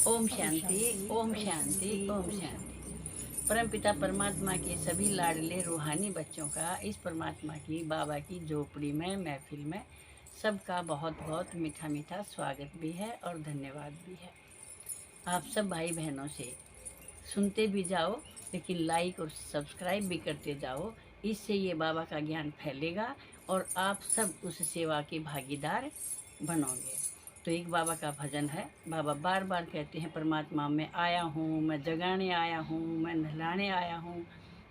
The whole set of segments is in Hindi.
ओम शांति, ओम शांति, ओम शांति। परमपिता परमात्मा के सभी लाडले रूहानी बच्चों का इस परमात्मा की बाबा की झोपड़ी में महफिल में सबका बहुत बहुत मीठा मीठा स्वागत भी है और धन्यवाद भी है। आप सब भाई बहनों से सुनते भी जाओ, लेकिन लाइक और सब्सक्राइब भी करते जाओ। इससे ये बाबा का ज्ञान फैलेगा और आप सब उस सेवा के भागीदार बनोगे। तो एक बाबा का भजन है। बाबा बार बार कहते हैं, परमात्मा मैं आया हूँ, मैं जगाने आया हूँ, मैं नहलाने आया हूँ,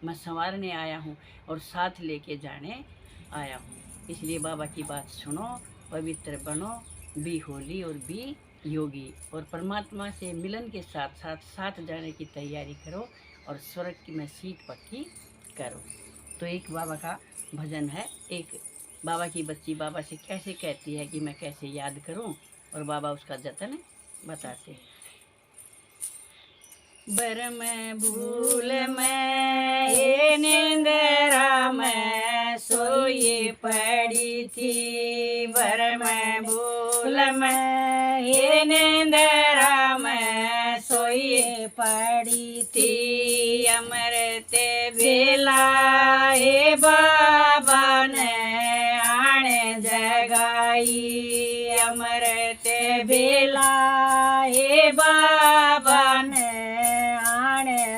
मैं संवारने आया हूँ और साथ लेके जाने आया हूँ। इसलिए बाबा की बात सुनो, पवित्र बनो, बी होली और बी योगी, और परमात्मा से मिलन के साथ साथ साथ जाने की तैयारी करो और स्वर्ग की में सीट पक्की करो। तो एक बाबा का भजन है। एक बाबा की बच्ची बाबा से कैसे कहती है कि मैं कैसे याद करूं, और बाबा उसका जतन बताते हैं। बर में भूल में ये निंदरा में सोई पड़ी थी, बर में भूल में ये निंदरा में सोई पड़ी थी। अमृते बेला हे बाबा ने आने जगाई, अमृते बेला हे बाबा ने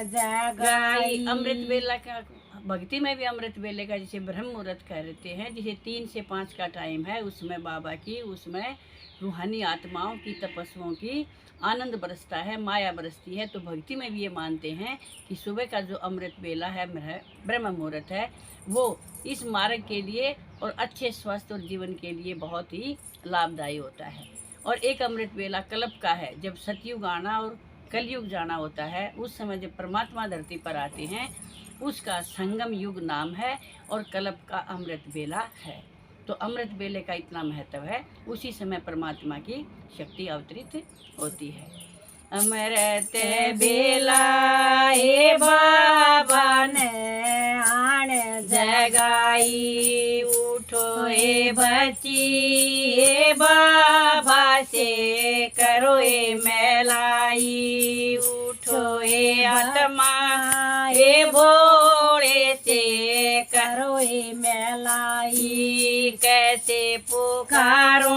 जगाई। अमृत बेला का भक्ति में भी अमृत बेले का जिसे ब्रह्म मुहूर्त कहते हैं, जिसे 3 से 5 का टाइम है, उसमें बाबा की, उसमें रूहानी आत्माओं की तपस्वियों की आनंद बरसता है, माया बरसती है। तो भक्ति में भी ये मानते हैं कि सुबह का जो अमृत बेला है, ब्रह्म मुहूर्त है, वो इस मार्ग के लिए और अच्छे स्वास्थ्य और जीवन के लिए बहुत ही लाभदायी होता है। और एक अमृत बेला कल्प का है, जब सतयुग आना और कलयुग जाना होता है। उस समय जब परमात्मा धरती पर आते हैं, उसका संगम युग नाम है और कल्प का अमृत बेला है। तो अमृत बेले का इतना महत्व है, उसी समय परमात्मा की शक्ति अवतरित होती है। अमृत बेला हे बाबा ने आन जगाई, उठो हे बच्ची हे बाबा से करो हे मेलाई, उठो हे आत्मा हे भोले से करो हे मेलाई। कैसे पुकारूं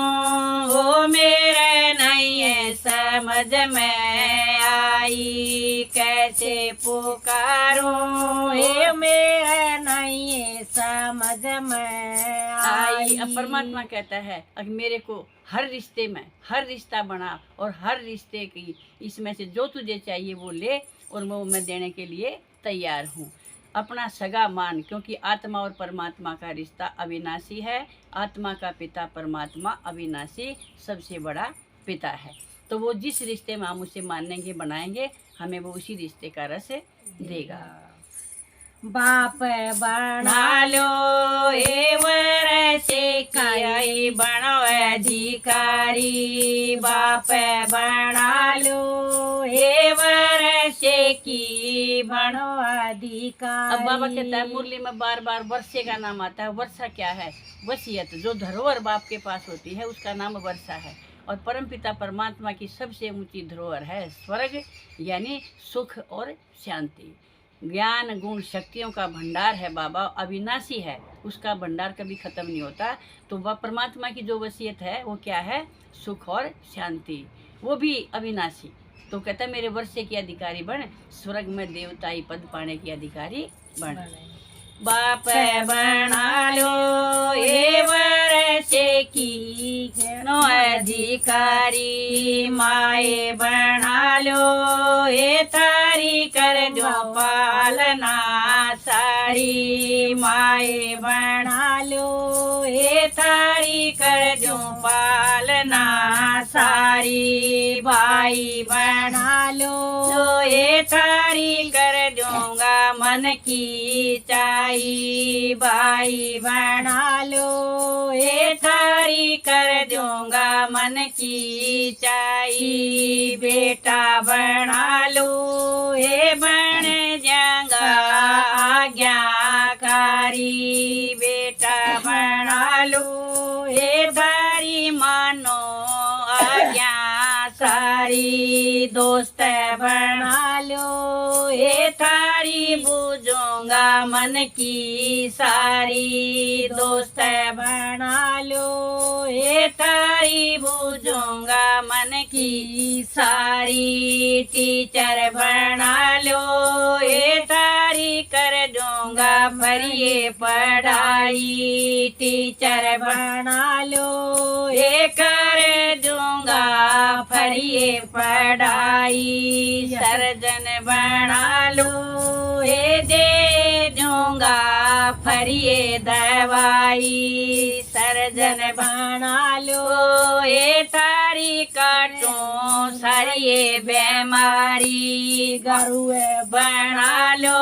वो मेरे नहीं है समझ में आई, कैसे पुकारूं ये मेरे नहीं है समझ में आई। अब परमात्मा कहता है, अब मेरे को हर रिश्ते में हर रिश्ता बना और हर रिश्ते की इसमें से जो तुझे चाहिए वो ले, और वो मैं देने के लिए तैयार हूँ। अपना सगा मान, क्योंकि आत्मा और परमात्मा का रिश्ता अविनाशी है। आत्मा का पिता परमात्मा अविनाशी सबसे बड़ा पिता है। तो वो जिस रिश्ते में हम उसे मानेंगे बनाएंगे, हमें वो उसी रिश्ते का रस देगा। बाप बना लो ए वर से काई बनो अधिकारी, बाप बना लो ए वर से की बनो अधिकारी। अब बाबा कहता है, मुरली में बार बार वर्षे का नाम आता है। वर्षा क्या है? वसीयत। जो धरोहर बाप के पास होती है उसका नाम वर्षा है। और परमपिता परमात्मा की सबसे ऊंची धरोहर है स्वर्ग, यानी सुख और शांति। ज्ञान गुण शक्तियों का भंडार है बाबा, अविनाशी है, उसका भंडार कभी खत्म नहीं होता। तो वह परमात्मा की जो वसीयत है वो क्या है? सुख और शांति, वो भी अविनाशी। तो कहता है, मेरे वर्षे के अधिकारी बन, स्वर्ग में देवताई पद पाने के अधिकारी बन। बाप बना लो ये वर्षे की अधिकारी, माए बना लो ये तारी कर जो पालना सारी, माए बना लो ये तारी कर जो पालना सारी, भाई बना लो ये तारी कर दूंगा मन की चाही, भाई बना लो ये तारी कर दूंगा मन की चाही, बेटा बना लो ये बन जाऊंगा आज्ञाकारी, बेटा बना लो ये तारी मानो आज्ञा सारी। दोस्त बना लो ये थारी बूझूंगा मन की सारी दोस्त बना लो ये थारी बूझूंगा मन की सारी टीचर बना लो ये थारी कर दूंगा पर ये पढ़ाई टीचर बना लो ये कर दूंगा पर ये पढ़ाई सर्जन बना लो ये दे दूंगा पर ये दवाई सर्जन बना लो ये तारी काटूं सारी ये बीमारी गरुए बना लो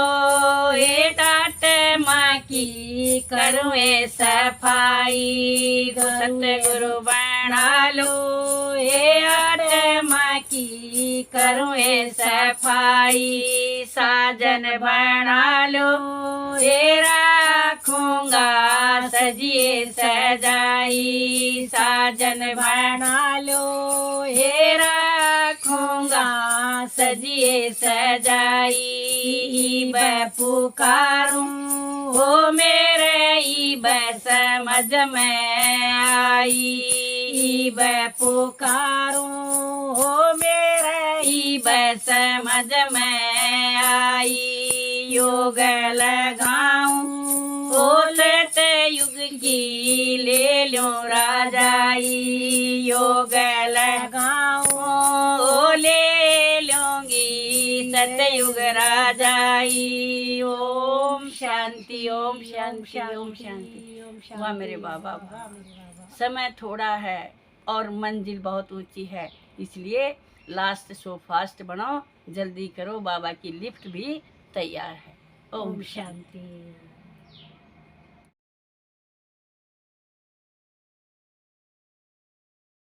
ये टाट माँ की करूँ ये सफाई सतगुरु बना लो ये आत्मा की करूँ ये सफाई साजन बना लो ये रखूंगा सजिए सजाई साजन बना लो ये रखूंगा सजिए सजाई मैं पुकारूं वो मेरे ईब समझ में आई मैं पुकारूं वो मेरे ईब समझ में आई योग लगाऊं बोलत युग की ले लूं राजाई योग लगाऊं ले लूंगी सतयुग राजाई ओम शांति ओम शांति ओम शांति। वाह मेरे बाबा समय थोड़ा है और मंजिल बहुत ऊंची है इसलिए लास्ट सो फास्ट बनाओ जल्दी करो बाबा की लिफ्ट भी तैयार है। ओम शांति।